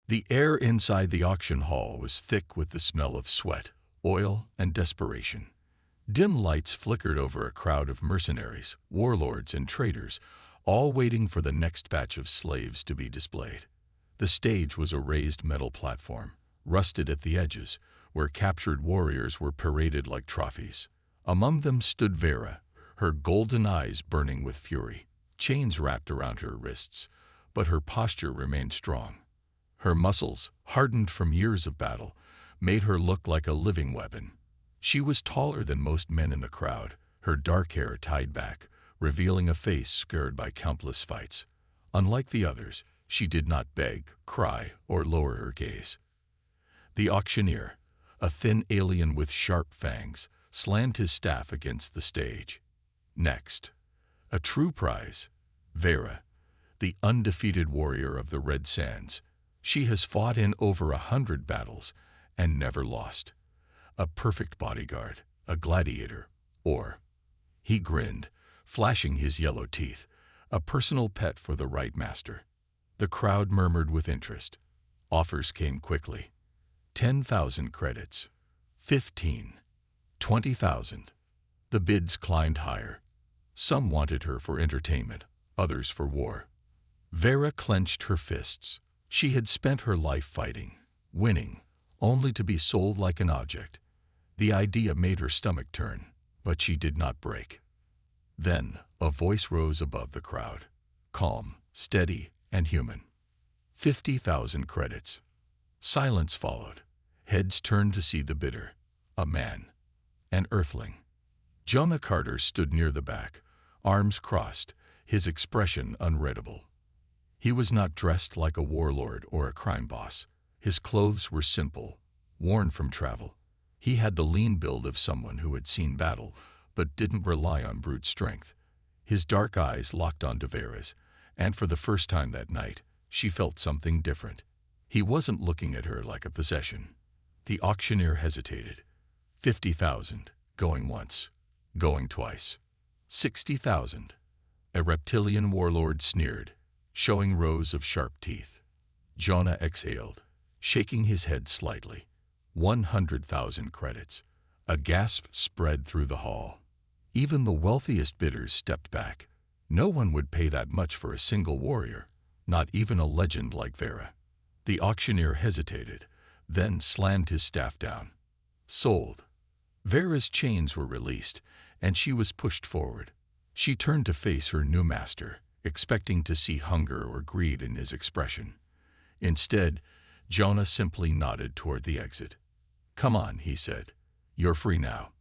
The air inside the auction hall was thick with the smell of sweat, oil, and desperation. Dim lights flickered over a crowd of mercenaries, warlords, and traders, all waiting for the next batch of slaves to be displayed. The stage was a raised metal platform, rusted at the edges, where captured warriors were paraded like trophies. Among them stood Vera, her golden eyes burning with fury, chains wrapped around her wrists, but her posture remained strong. Her muscles, hardened from years of battle, made her look like a living weapon. She was taller than most men in the crowd, her dark hair tied back, revealing a face scarred by countless fights. Unlike the others, she did not beg, cry, or lower her gaze. The auctioneer, a thin alien with sharp fangs, slammed his staff against the stage. Next, a true prize, Vera, the undefeated warrior of the Red Sands. She has fought in over 100 battles and never lost. A perfect bodyguard, a gladiator, or, he grinned, flashing his yellow teeth, a personal pet for the right master. The crowd murmured with interest. Offers came quickly. 10,000 credits. 15. 20,000. The bids climbed higher. Some wanted her for entertainment, others for war. Vera clenched her fists. She had spent her life fighting, winning, only to be sold like an object. The idea made her stomach turn, but she did not break. Then a voice rose above the crowd, calm, steady, and human. 50,000 credits. Silence followed. Heads turned to see the bidder, a man, an Earthling. Jonah Carter stood near the back, arms crossed, his expression unreadable. He was not dressed like a warlord or a crime boss. His clothes were simple, worn from travel. He had the lean build of someone who had seen battle, but didn't rely on brute strength. His dark eyes locked onto Vera's, and for the first time that night, she felt something different. He wasn't looking at her like a possession. The auctioneer hesitated. 50,000, going once, going twice. 60,000. A reptilian warlord sneered, showing rows of sharp teeth. Jonah exhaled, shaking his head slightly. 100,000 credits. A gasp spread through the hall. Even the wealthiest bidders stepped back. No one would pay that much for a single warrior, not even a legend like Vera. The auctioneer hesitated, then slammed his staff down. Sold. Vera's chains were released, and she was pushed forward. She turned to face her new master, expecting to see hunger or greed in his expression. Instead, Jonah simply nodded toward the exit. "Come on," he said. "You're free now."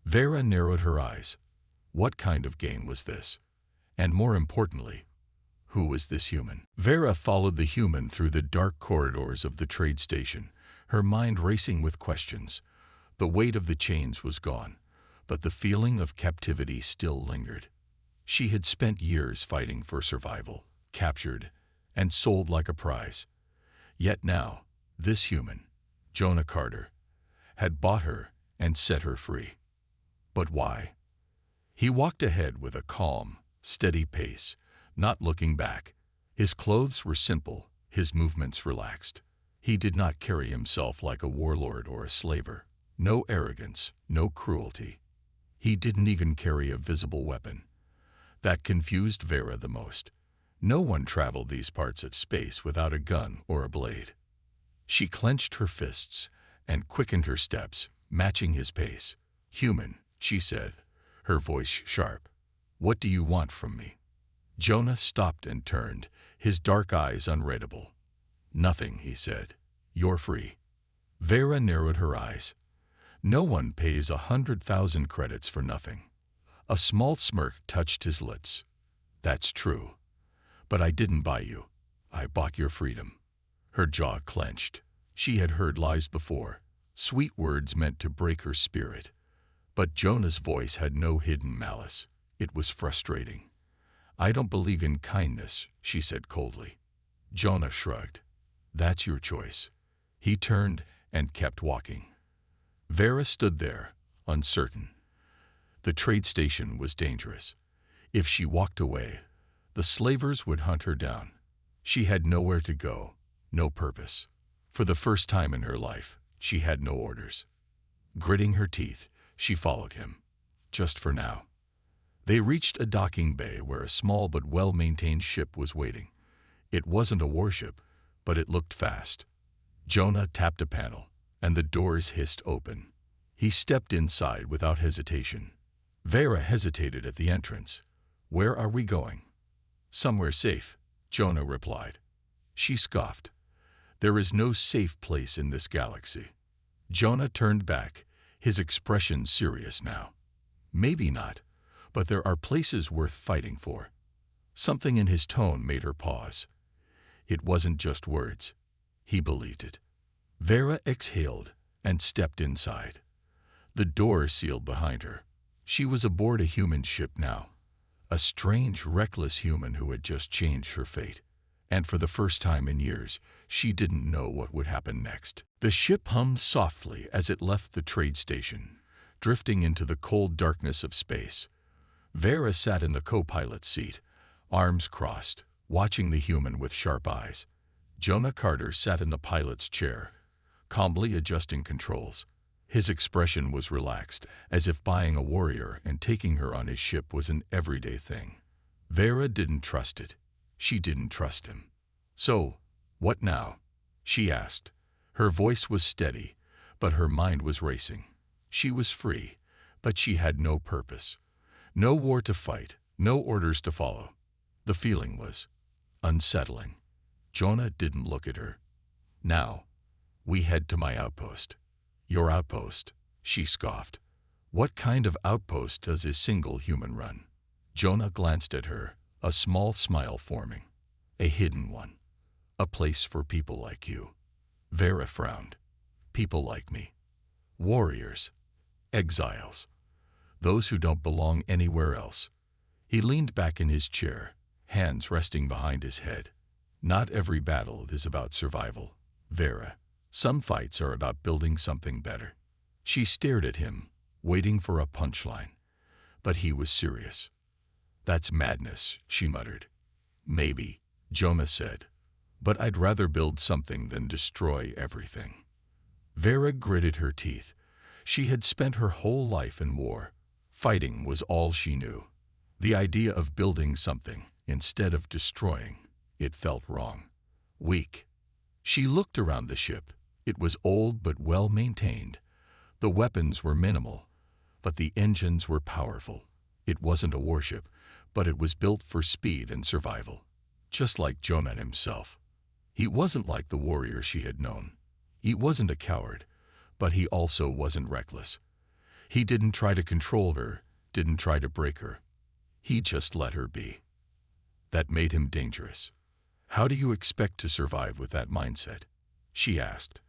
Vera narrowed her eyes. What kind of game was this? And more importantly, who was this human? Vera followed the human through the dark corridors of the trade station, her mind racing with questions. The weight of the chains was gone, but the feeling of captivity still lingered. She had spent years fighting for survival, captured, and sold like a prize. Yet now, this human, Jonah Carter, had bought her and set her free. But why? He walked ahead with a calm, steady pace, not looking back. His clothes were simple, his movements relaxed. He did not carry himself like a warlord or a slaver. No arrogance, no cruelty. He didn't even carry a visible weapon. That confused Vera the most. No one traveled these parts of space without a gun or a blade. She clenched her fists and quickened her steps, matching his pace. "Human," she said, her voice sharp. "What do you want from me?" Jonah stopped and turned, his dark eyes unreadable. "Nothing," he said. "You're free." Vera narrowed her eyes. No one pays 100,000 credits for nothing. A small smirk touched his lips. "That's true. But I didn't buy you. I bought your freedom." Her jaw clenched. She had heard lies before, sweet words meant to break her spirit. But Jonah's voice had no hidden malice. It was frustrating. "I don't believe in kindness," she said coldly. Jonah shrugged. "That's your choice." He turned and kept walking. Vera stood there, uncertain. The trade station was dangerous. If she walked away, the slavers would hunt her down. She had nowhere to go, no purpose. For the first time in her life, she had no orders. Gritting her teeth, she followed him. Just for now. They reached a docking bay where a small but well-maintained ship was waiting. It wasn't a warship, but it looked fast. Jonah tapped a panel, and the doors hissed open. He stepped inside without hesitation. Vera hesitated at the entrance. "Where are we going?" "Somewhere safe," Jonah replied. She scoffed. "There is no safe place in this galaxy." Jonah turned back, his expression serious now. "Maybe not, but there are places worth fighting for." Something in his tone made her pause. It wasn't just words. He believed it. Vera exhaled and stepped inside. The door sealed behind her. She was aboard a human ship now. A strange, reckless human who had just changed her fate. And for the first time in years, she didn't know what would happen next. The ship hummed softly as it left the trade station, drifting into the cold darkness of space. Vera sat in the co-pilot's seat, arms crossed, watching the human with sharp eyes. Jonah Carter sat in the pilot's chair, calmly adjusting controls. His expression was relaxed, as if buying a warrior and taking her on his ship was an everyday thing. Vera didn't trust it. She didn't trust him. "So, what now?" she asked. Her voice was steady, but her mind was racing. She was free, but she had no purpose. No war to fight, no orders to follow. The feeling was unsettling. Jonah didn't look at her. "Now, we head to my outpost." "Your outpost?" she scoffed. "What kind of outpost does a single human run?" Jonah glanced at her, a small smile forming. "A hidden one. A place for people like you." Vera frowned. "People like me. Warriors. Exiles. Those who don't belong anywhere else." He leaned back in his chair, hands resting behind his head. "Not every battle is about survival, Vera. Some fights are about building something better." She stared at him, waiting for a punchline. But he was serious. "That's madness," she muttered. "Maybe," Jonah said. "But I'd rather build something than destroy everything." Vera gritted her teeth. She had spent her whole life in war. Fighting was all she knew. The idea of building something instead of destroying, it felt wrong. Weak. She looked around the ship. It was old but well maintained. The weapons were minimal, but the engines were powerful. It wasn't a warship, but it was built for speed and survival. Just like Jonah himself. He wasn't like the warrior she had known. He wasn't a coward, but he also wasn't reckless. He didn't try to control her, didn't try to break her. He just let her be. That made him dangerous. "How do you expect to survive with that mindset?" she asked.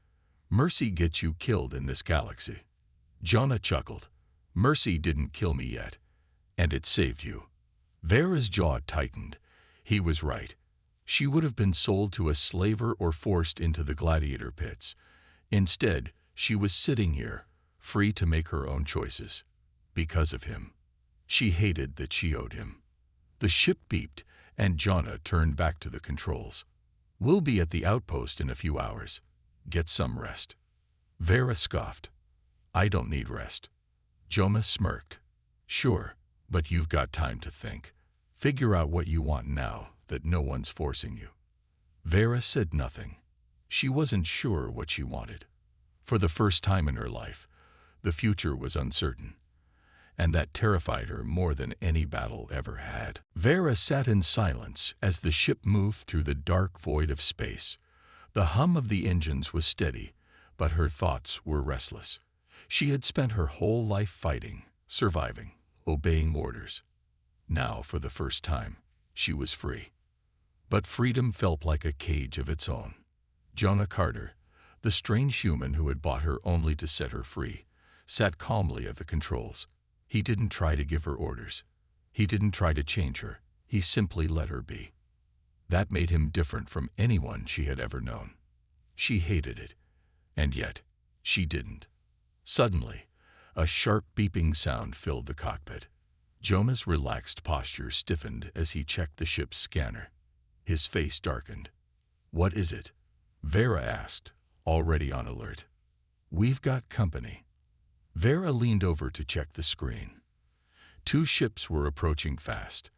"Mercy gets you killed in this galaxy." Jonah chuckled. "Mercy didn't kill me yet, and it saved you." Vera's jaw tightened. He was right. She would have been sold to a slaver or forced into the gladiator pits. Instead, she was sitting here, free to make her own choices. Because of him. She hated that she owed him. The ship beeped, and Jonah turned back to the controls. "We'll be at the outpost in a few hours. Get some rest." Vera scoffed. "I don't need rest." Jonah smirked. "Sure, but you've got time to think. Figure out what you want now that no one's forcing you." Vera said nothing. She wasn't sure what she wanted. For the first time in her life, the future was uncertain, and that terrified her more than any battle ever had. Vera sat in silence as the ship moved through the dark void of space. The hum of the engines was steady, but her thoughts were restless. She had spent her whole life fighting, surviving, obeying orders. Now, for the first time, she was free. But freedom felt like a cage of its own. Jonah Carter, the strange human who had bought her only to set her free, sat calmly at the controls. He didn't try to give her orders. He didn't try to change her. He simply let her be. That made him different from anyone she had ever known. She hated it, and yet she didn't. Suddenly, a sharp beeping sound filled the cockpit. Jonah's relaxed posture stiffened as he checked the ship's scanner. His face darkened. "What is it?" Vera asked, already on alert. We've got company. Vera leaned over to check the screen. 2 ships were approaching fast.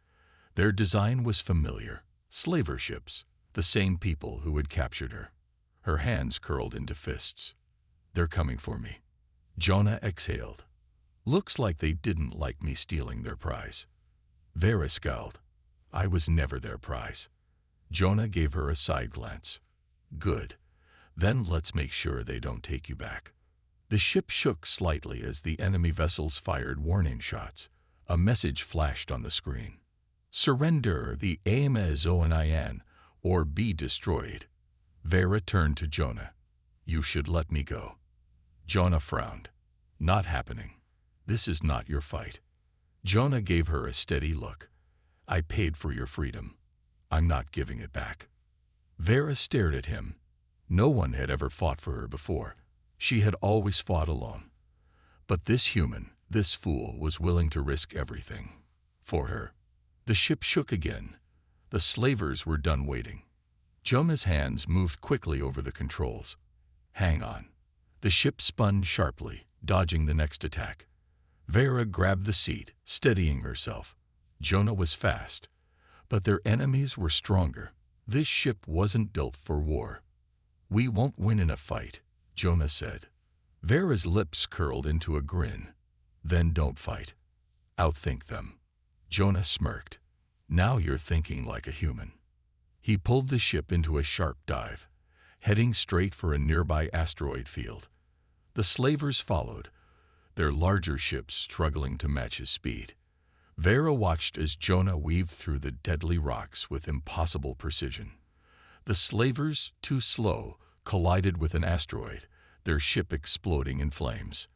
Their design was familiar. Slaver ships, the same people who had captured her. Her hands curled into fists. They're coming for me. Jonah exhaled. Looks like they didn't like me stealing their prize. Vera scowled. I was never their prize. Jonah gave her a side glance. Good. Then let's make sure they don't take you back. The ship shook slightly as the enemy vessels fired warning shots. A message flashed on the screen. Surrender the Amazonan or be destroyed. Vera turned to Jonah. You should let me go. Jonah frowned. Not happening. This is not your fight. Jonah gave her a steady look. I paid for your freedom. I'm not giving it back. Vera stared at him. No one had ever fought for her before. She had always fought alone. But this human, this fool, was willing to risk everything. For her. The ship shook again. The slavers were done waiting. Jonah's hands moved quickly over the controls. Hang on. The ship spun sharply, dodging the next attack. Vera grabbed the seat, steadying herself. Jonah was fast, but their enemies were stronger. This ship wasn't built for war. We won't win in a fight, Jonah said. Vera's lips curled into a grin. Then don't fight. Outthink them. Jonah smirked. Now you're thinking like a human. He pulled the ship into a sharp dive, heading straight for a nearby asteroid field. The slavers followed, their larger ships struggling to match his speed. Vera watched as Jonah weaved through the deadly rocks with impossible precision. The slavers, too slow, collided with an asteroid, their ship exploding in flames.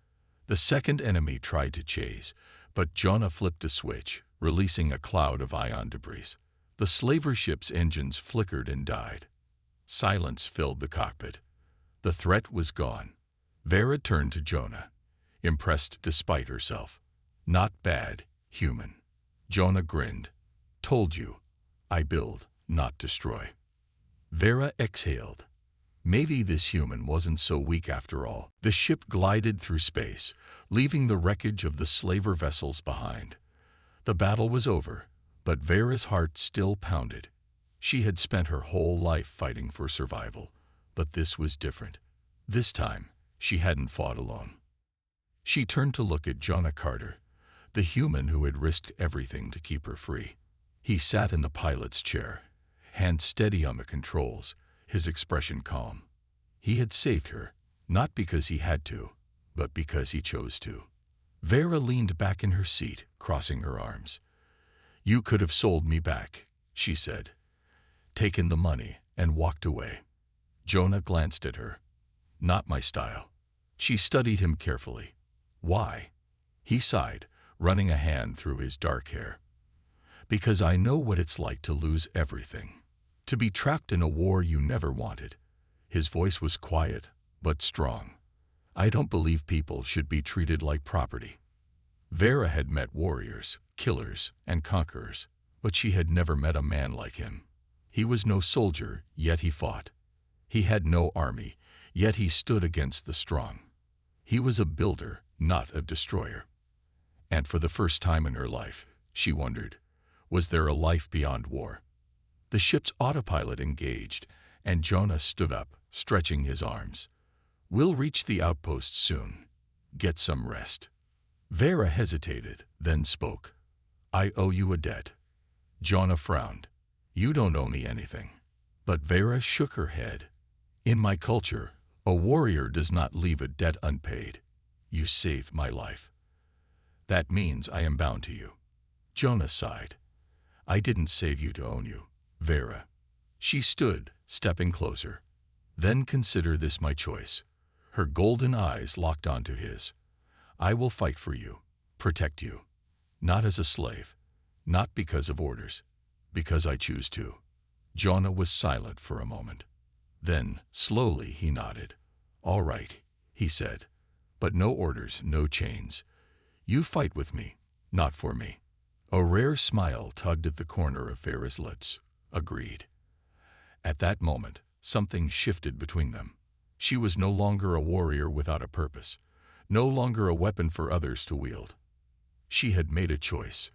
The second enemy tried to chase, but Jonah flipped a switch, releasing a cloud of ion debris. The slaver ship's engines flickered and died. Silence filled the cockpit. The threat was gone. Vera turned to Jonah, impressed despite herself. Not bad, human. Jonah grinned. Told you. I build, not destroy. Vera exhaled. Maybe this human wasn't so weak after all. The ship glided through space, leaving the wreckage of the slaver vessels behind. The battle was over, but Vera's heart still pounded. She had spent her whole life fighting for survival, but this was different. This time, she hadn't fought alone. She turned to look at Jonah Carter, the human who had risked everything to keep her free. He sat in the pilot's chair, hands steady on the controls, his expression calm. He had saved her, not because he had to, but because he chose to. Vera leaned back in her seat, crossing her arms. You could have sold me back, she said, taken the money, and walked away. Jonah glanced at her. Not my style. She studied him carefully. Why? He sighed, running a hand through his dark hair. Because I know what it's like to lose everything. To be trapped in a war you never wanted. His voice was quiet, but strong. I don't believe people should be treated like property. Vera had met warriors, killers, and conquerors, but she had never met a man like him. He was no soldier, yet he fought. He had no army, yet he stood against the strong. He was a builder, not a destroyer. And for the first time in her life, she wondered, was there a life beyond war? The ship's autopilot engaged, and Jonah stood up, stretching his arms. We'll reach the outpost soon. Get some rest. Vera hesitated, then spoke. I owe you a debt. Jonah frowned. You don't owe me anything. But Vera shook her head. In my culture, a warrior does not leave a debt unpaid. You saved my life. That means I am bound to you. Jonah sighed. I didn't save you to own you, Vera. She stood, stepping closer. Then consider this my choice. Her golden eyes locked onto his. I will fight for you, protect you. Not as a slave, not because of orders, because I choose to. Jonah was silent for a moment. Then, slowly, he nodded. All right, he said. But no orders, no chains. You fight with me, not for me. A rare smile tugged at the corner of Vera's lips. Agreed. At that moment, Something shifted between them. She was no longer a warrior without a purpose, no longer a weapon for others to wield. She had made a choice,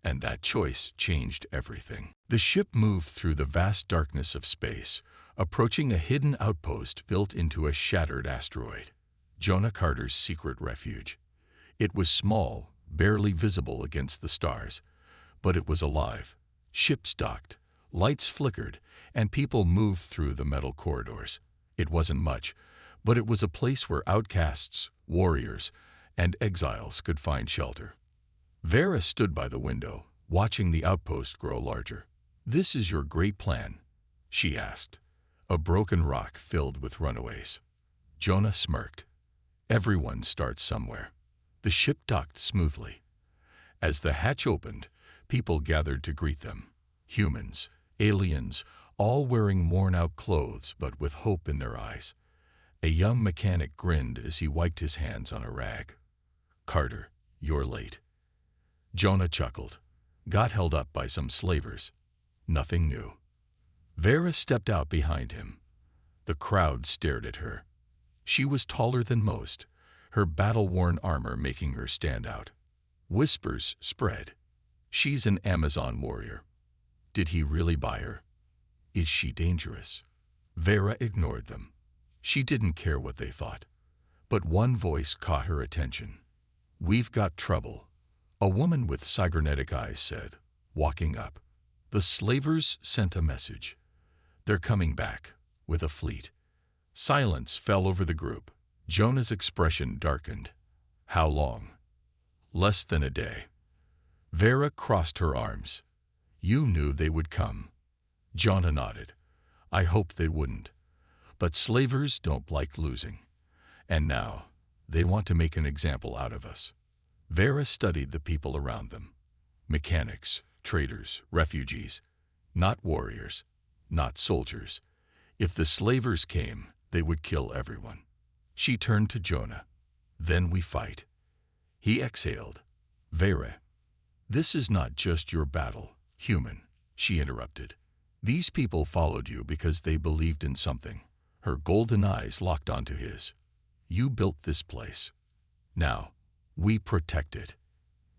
and that choice changed everything. The ship moved through the vast darkness of space, approaching a hidden outpost built into a shattered asteroid. Jonah Carter's secret refuge. It was small, barely visible against the stars, but it was alive. Ships docked, lights flickered, and people moved through the metal corridors. It wasn't much, but it was a place where outcasts, warriors, and exiles could find shelter. Vera stood by the window, watching the outpost grow larger. "This is your great plan?" she asked. "A broken rock filled with runaways." Jonah smirked. "Everyone starts somewhere." The ship docked smoothly. As the hatch opened, people gathered to greet them. Humans, aliens, all wearing worn-out clothes but with hope in their eyes. A young mechanic grinned as he wiped his hands on a rag. "Carter, you're late." Jonah chuckled. "Got held up by some slavers." Nothing new. Vera stepped out behind him. The crowd stared at her. She was taller than most, her battle-worn armor making her stand out. Whispers spread. "She's an Amazon warrior. Did he really buy her? Is she dangerous?" Vera ignored them. She didn't care what they thought. But one voice caught her attention. "We've got trouble," a woman with cybernetic eyes said, walking up. "The slavers sent a message. They're coming back, with a fleet." Silence fell over the group. Jonah's expression darkened. "How long?" "Less than a day." Vera crossed her arms. "You knew they would come." Jonah nodded. "I hoped they wouldn't. But slavers don't like losing. And now, they want to make an example out of us." Vera studied the people around them. Mechanics, traders, refugees. Not warriors, not soldiers. If the slavers came, they would kill everyone. She turned to Jonah. "Then we fight." He exhaled. "Vera, this is not just your battle, human," she interrupted. "These people followed you because they believed in something." Her golden eyes locked onto his. "You built this place. Now, we protect it."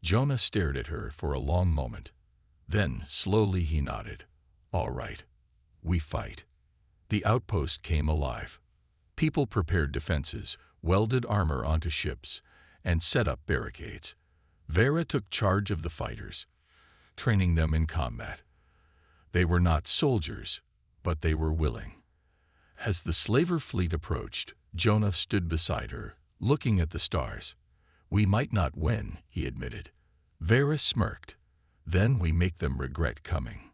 Jonah stared at her for a long moment. Then, slowly he nodded. "All right. We fight." The outpost came alive. People prepared defenses, welded armor onto ships, and set up barricades. Vera took charge of the fighters, training them in combat. They were not soldiers, but they were willing. As the slaver fleet approached, Jonah stood beside her, looking at the stars. "We might not win," he admitted. Vera smirked. "Then we make them regret coming."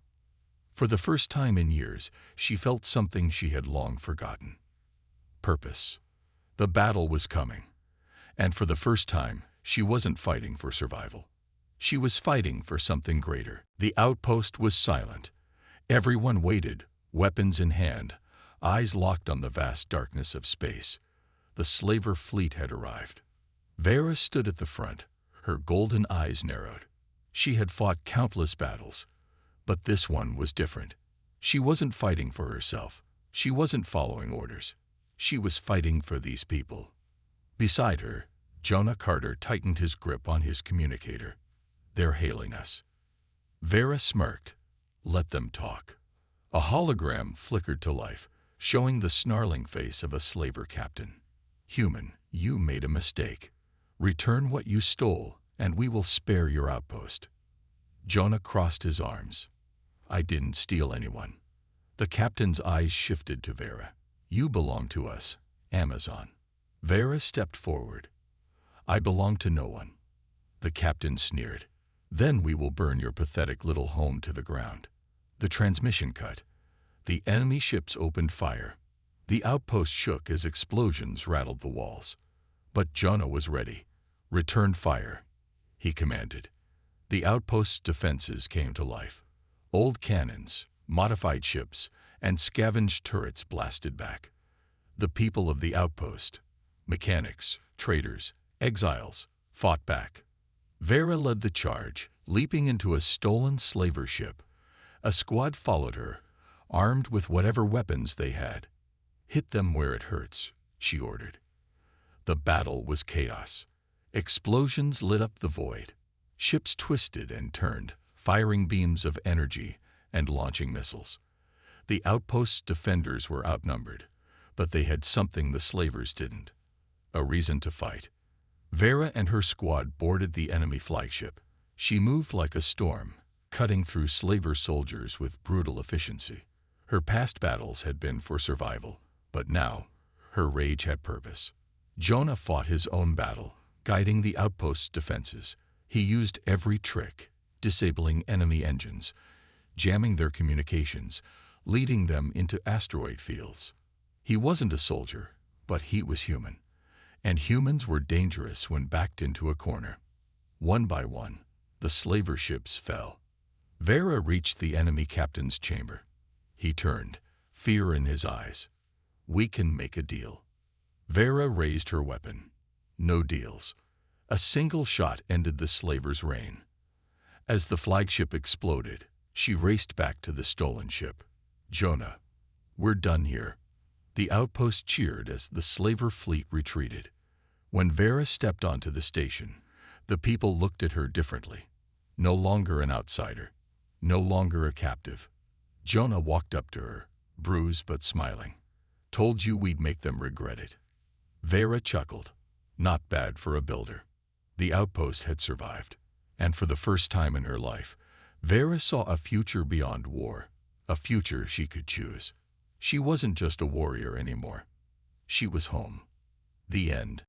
For the first time in years, she felt something she had long forgotten. Purpose. The battle was coming. And for the first time, she wasn't fighting for survival. She was fighting for something greater. The outpost was silent. Everyone waited, weapons in hand, eyes locked on the vast darkness of space. The slaver fleet had arrived. Vera stood at the front, her golden eyes narrowed. She had fought countless battles, but this one was different. She wasn't fighting for herself. She wasn't following orders. She was fighting for these people. Beside her, Jonah Carter tightened his grip on his communicator. "They're hailing us." Vera smirked. "Let them talk." A hologram flickered to life, showing the snarling face of a slaver captain. "Human, you made a mistake. Return what you stole, and we will spare your outpost." Jonah crossed his arms. "I didn't steal anyone." The captain's eyes shifted to Vera. "You belong to us, Amazon." Vera stepped forward. "I belong to no one." The captain sneered. "Then we will burn your pathetic little home to the ground." The transmission cut. The enemy ships opened fire. The outpost shook as explosions rattled the walls. But Jonah was ready. "Return fire," he commanded. The outpost's defenses came to life. Old cannons, modified ships, and scavenged turrets blasted back. The people of the outpost, mechanics, traders, exiles, fought back. Vera led the charge, leaping into a stolen slaver ship. A squad followed her, armed with whatever weapons they had. "Hit them where it hurts," she ordered. The battle was chaos. Explosions lit up the void. Ships twisted and turned, firing beams of energy and launching missiles. The outpost's defenders were outnumbered, but they had something the slavers didn't: a reason to fight. Vera and her squad boarded the enemy flagship. She moved like a storm, cutting through slaver soldiers with brutal efficiency. Her past battles had been for survival, but now her rage had purpose. Jonah fought his own battle, guiding the outpost's defenses. He used every trick, disabling enemy engines, jamming their communications, leading them into asteroid fields. He wasn't a soldier, but he was human. And humans were dangerous when backed into a corner. One by one, the slaver ships fell. Vera reached the enemy captain's chamber. He turned, fear in his eyes. "We can make a deal." Vera raised her weapon. No deals. A single shot ended the slaver's reign. As the flagship exploded, she raced back to the stolen ship. "Jonah, we're done here." The outpost cheered as the slaver fleet retreated. When Vera stepped onto the station, the people looked at her differently. No longer an outsider, no longer a captive. Jonah walked up to her, bruised but smiling. "Told you we'd make them regret it." Vera chuckled. Not bad for a builder. The outpost had survived, and for the first time in her life, Vera saw a future beyond war, a future she could choose. She wasn't just a warrior anymore. She was home. The end.